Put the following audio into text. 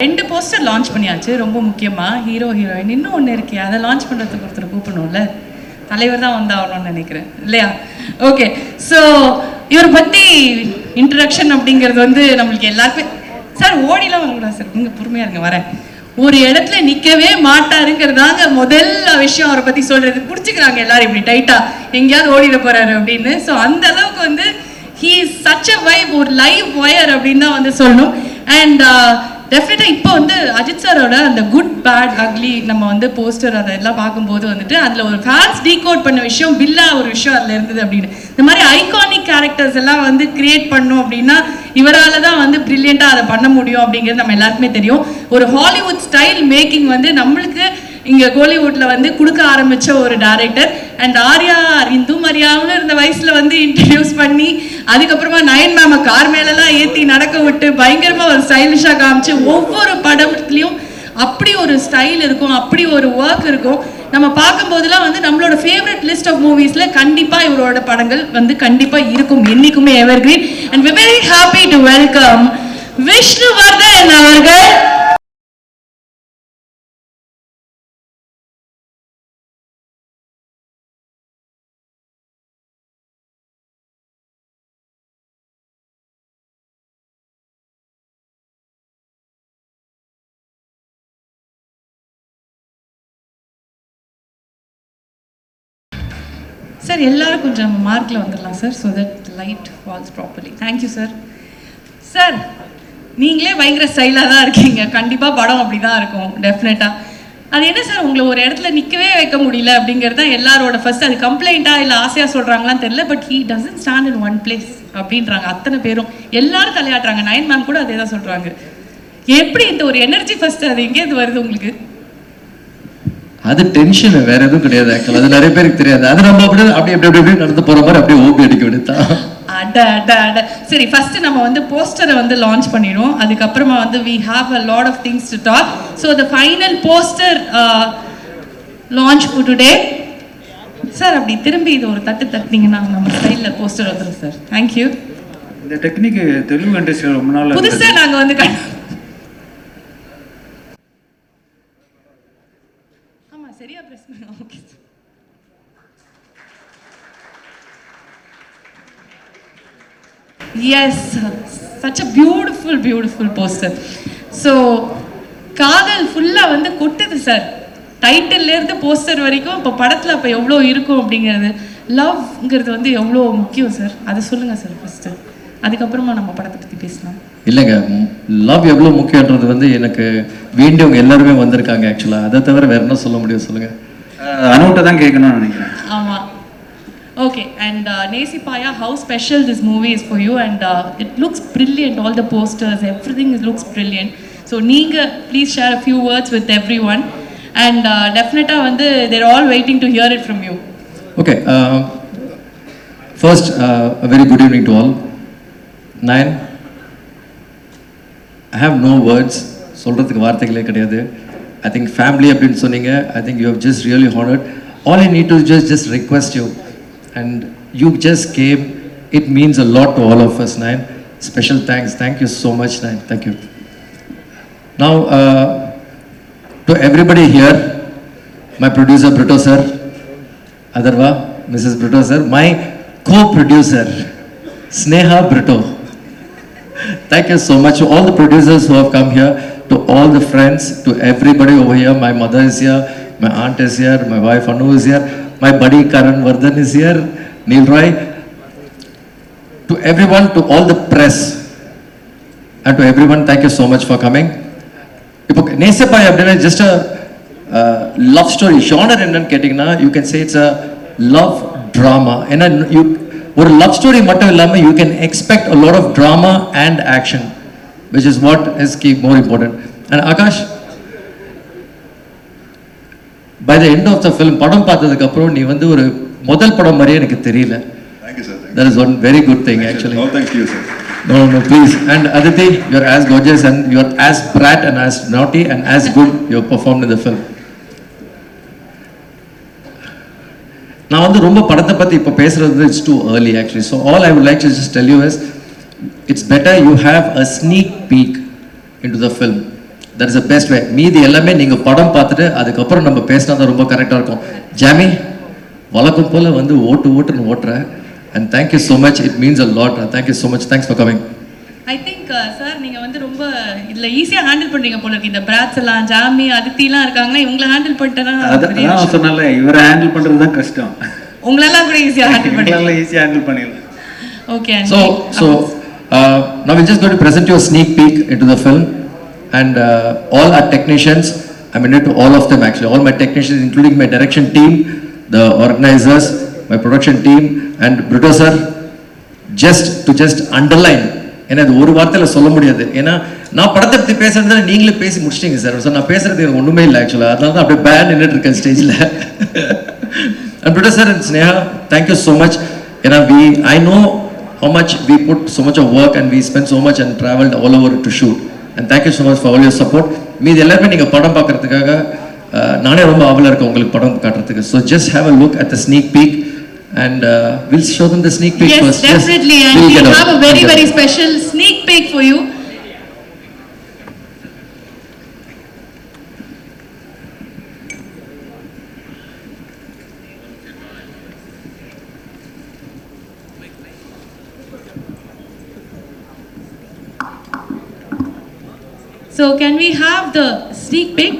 2 poster launch பண்ணியாச்சு. ரொம்ப முக்கியமாக ஹீரோ ஹீரோயின் இன்னும் ஒன்று இருக்கே, அதை லான்ச் பண்ணுறதுக்கு ஒருத்தர் கூப்பிடணும்ல. தலைவர் தான் வந்தாகணும்னு நினைக்கிறேன் இல்லையா? ஓகே, ஸோ இவரை பற்றி இன்ட்ரடக்ஷன் அப்படிங்கிறது வந்து நம்மளுக்கு எல்லாருக்குமே. சார் ஓடிலாம் வாங்கலாம் சார், நீங்கள் பொறுமையாக இருங்க, வரேன். ஒரு இடத்துல நிற்கவே மாட்டாருங்கிறதாங்க முதல் விஷயம். அவரை பற்றி சொல்கிறது பிடிச்சிக்கிறாங்க எல்லாரும் இப்படி டைட்டாக, எங்கேயாவது ஓடிட போகிறாரு அப்படின்னு. ஸோ அந்த அளவுக்கு வந்து he is such a vibe, ஒரு லைவ் ஒயர் அப்படின்னு தான் வந்து சொல்லணும். அண்ட் டெஃபினட்டாக இப்போ வந்து அஜித் சாரோட அந்த குட் பேட் அக்லி நம்ம வந்து போஸ்டர் அதெல்லாம் பார்க்கும்போது வந்துட்டு அதில் ஒரு ஃபேன்ஸ் டீகோட் பண்ண விஷயம், பில்லா ஒரு விஷயம் அதில் இருந்தது அப்படின்னு. இந்த மாதிரி ஐகானிக் கேரக்டர்ஸ் எல்லாம் வந்து கிரியேட் பண்ணோம் அப்படின்னா இவரால் தான் வந்து ப்ரில்லியண்ட்டாக அதை பண்ண முடியும் அப்படிங்கிறது நம்ம எல்லாருக்குமே தெரியும். ஒரு ஹாலிவுட் ஸ்டைல் மேக்கிங் வந்து நம்மளுக்கு இங்கே கோலிவுட்டில் வந்து கொடுக்க ஆரம்பித்த ஒரு டைரக்டர். அண்ட் ஆர்யா இந்து மரியாவுன்னு இருந்த வயசில் வந்து இன்ட்ரடியூஸ் பண்ணி அதுக்கப்புறமா நயன் மேமை கார் மேலெல்லாம் ஏற்றி நடக்க விட்டு பயங்கரமாக ஒரு ஸ்டைலிஷாக காமிச்சு ஒவ்வொரு படத்துலையும் அப்படி ஒரு ஸ்டைல் இருக்கும், அப்படி ஒரு ஒர்க் இருக்கும். நம்ம பார்க்கும்போதெல்லாம் வந்து நம்மளோட ஃபேவரட் லிஸ்ட் ஆஃப் மூவிஸில் கண்டிப்பாக இவரோட படங்கள் வந்து கண்டிப்பாக இருக்கும், என்றைக்குமே evergreen. And we very happy to welcome Vishnuvardhan அவர்கள். சார் எல்லாரும் கொஞ்சம் மார்க்கில் வந்துடலாம் sir, so that light falls properly. Thank you sir. Sir நீங்களே பயங்கர ஸ்டைலாக தான் இருக்கீங்க, கண்டிப்பாக படம் அப்படி தான் இருக்கும் டெஃபினட்டாக. அது என்ன சார் உங்களை ஒரு இடத்துல நிற்கவே வைக்க முடியல அப்படிங்கிறது தான் எல்லாரோட ஃபர்ஸ்ட். அது கம்ப்ளைண்ட்டாக இல்லை ஆசையாக சொல்கிறாங்களான்னு தெரியல, but he doesn't stand in one place அப்படின்றாங்க அத்தனை பேரும். எல்லாரும் தலையாட்டுறாங்க, நயன் மேம் கூட அதே தான் சொல்கிறாங்க. எப்படி இந்த ஒரு எனர்ஜி ஃபர்ஸ்ட் அது எங்கேருந்து வருது உங்களுக்கு? அது டென்ஷன், வேற எதுவும் கிடையாது. ஆக்சுவலா அது நிறைய பேருக்கு தெரியாது. அது நம்ம அப்படி நடந்து போற மாதிரி அப்படியே ஓபி அடிக்க விடுதா. சரி, ஃபர்ஸ்ட் நம்ம வந்து போஸ்டரை வந்து லான்ச் பண்ணிடுவோம். அதுக்கப்புறமா வந்து we have a lot of things to talk. So the final poster launch for today. Sir அப்படி திரும்பி இது ஒரு தட்டினீங்கன்னா நம்ம ஸ்டைலில் போஸ்டர் வந்துடும் சார். தேங்க்யூ. இந்த டெக்னிக் தெலுங்கு இண்டஸ்ட்ரியில் ரொம்ப நாள் புதுசாக நாங்கள் வந்து சரியா பிரச்சனை. Okay, yes, such a beautiful poster. So காதல் ஃபுல்லாக வந்து கொட்டுது சார், டைட்டில்லேருந்து போஸ்டர் வரைக்கும். இப்போ படத்தில் அப்போ எவ்வளோ இருக்கும் அப்படிங்கிறது, லவ்ங்கிறது வந்து எவ்வளோ முக்கியம் சார், அதை சொல்லுங்கள் சார் ஃபஸ்ட்டு. அதுக்கப்புறமா நம்ம படத்தை பற்றி பேசலாம். இல்லைங்க, லவ் எவ்வளோ முக்கியன்றது வந்து எனக்கு வேண்டியவங்க எல்லாருமே வந்திருக்காங்க ஆக்சுவலாக. அதை தவிர வேற என்ன சொல்ல முடியும் சொல்லுங்கள். அனுட்ட தான் கேட்கணும்னு நினைக்கிறேன். ஆமாம், okay. And நேசிப்பாயா, how special this movie is for you, and it looks brilliant, all the posters, everything looks brilliant. So நீங்கள் please share a few words with everyone, and definitely வந்து they're all waiting to hear it from you. Okay, first a very good evening to all. Nayan, I have no words, சொல்கிறதுக்கு வார்த்தைகளே கிடையாது. I think family அப்படின்னு சொன்னீங்க. I think you have just really honored. All I need to just request you, and you just came. It means a lot to all of us, Nayan. Special thanks. Thank you so much, Nayan. Thank you. Now, to everybody here, my producer Brito sir, Adarva, Mrs. Brito sir, my co-producer Sneha Brito. Thank you so much to all the producers who have come here, to all the friends, to everybody over here. My mother is here, my aunt is here, my wife Anu is here, my buddy Karan Vardhan is here, Neil Roy. To everyone, to all the press, and to everyone, thank you so much for coming. Ipo Nesepai abdina just a love story genre enna kettingna, you can say it's a love drama. And you ஒரு love story மட்டும் இல்லாமல் you can expect a lot of drama and action, which is what is more important. And Akash, by the end of the film படம் பார்த்ததுக்கப்புறம் நீ வந்து ஒரு முதல் படம் மாதிரியே எனக்கு தெரியல. That is one very good thing actually. No, please. And Aditi, you're as gorgeous and you're as brat and as naughty and as good you performed in the film. நான் வந்து ரொம்ப படத்தை பற்றி இப்போ பேசுகிறது it's too early actually. So all I would like to just tell you is it's better you have a sneak peak in to the film that is the best way. மீதி எல்லாமே நீங்கள் படம் பார்த்துட்டு அதுக்கப்புறம் நம்ம பேசினா தான் ரொம்ப கரெக்டாக இருக்கும். ஜாமி வழக்கம் போல் வந்து ஓட்டுன்னு ஓட்டுற. And thank you so much, it means a lot. Thank you so much, thanks for coming. I think sir நீங்கள் வந்து ரொம்ப இதில் ஈஸியாக ஹேண்டில் பண்ணுறீங்க போல இருக்கு. இந்த பிராட்ஸ் எல்லாம் ஜாமி அதித்திலாம் இருக்காங்களா, இவங்களை ஹேண்டில் பண்ணிட்டேன்னா அதான் சொன்னால இவரை ஹேண்டில் பண்ணுறது தான் கஷ்டம். உங்களெல்லாம் கூட ஈஸியாக ஹேண்டில் பண்ணலாம், ஈஸியாக ஹேண்டில் பண்ணிடலாம். Okay. So now we're just going to present you a sneak peek into the film, and all our technicians, I'm in it to all of them actually, all my technicians including my direction team, the organizers, my production team, and producer, just underline, ஏன்னா அது ஒரு வார்த்தையில் சொல்ல முடியாது. ஏன்னா நான் படத்தை பற்றி பேசுறதுல நீங்களே பேசி முடிச்சிட்டீங்க சார். ஸோ நான் பேசுறது எனக்கு ஒன்றுமே இல்லை ஆக்சுவலாக, அதனால தான் அப்படியே பேன் நின்றுட்டு இருக்கேன் ஸ்டேஜில். And producer and Sneha, thank you so much. ஏன்னா I know how much we put so much of work and we spent so much and traveled all over to shoot, and thank you so much for all your support. மீதி எல்லாருமே நீங்கள் படம் பார்க்கறதுக்காக நானே ரொம்ப ஆவலாக இருக்கேன் உங்களுக்கு படம் காட்டுறதுக்கு. So just have a look at the sneak peek and we'll show them the sneak peek first. Yes, definitely. And we have a very special sneak peek for you. So can we have the sneak peek?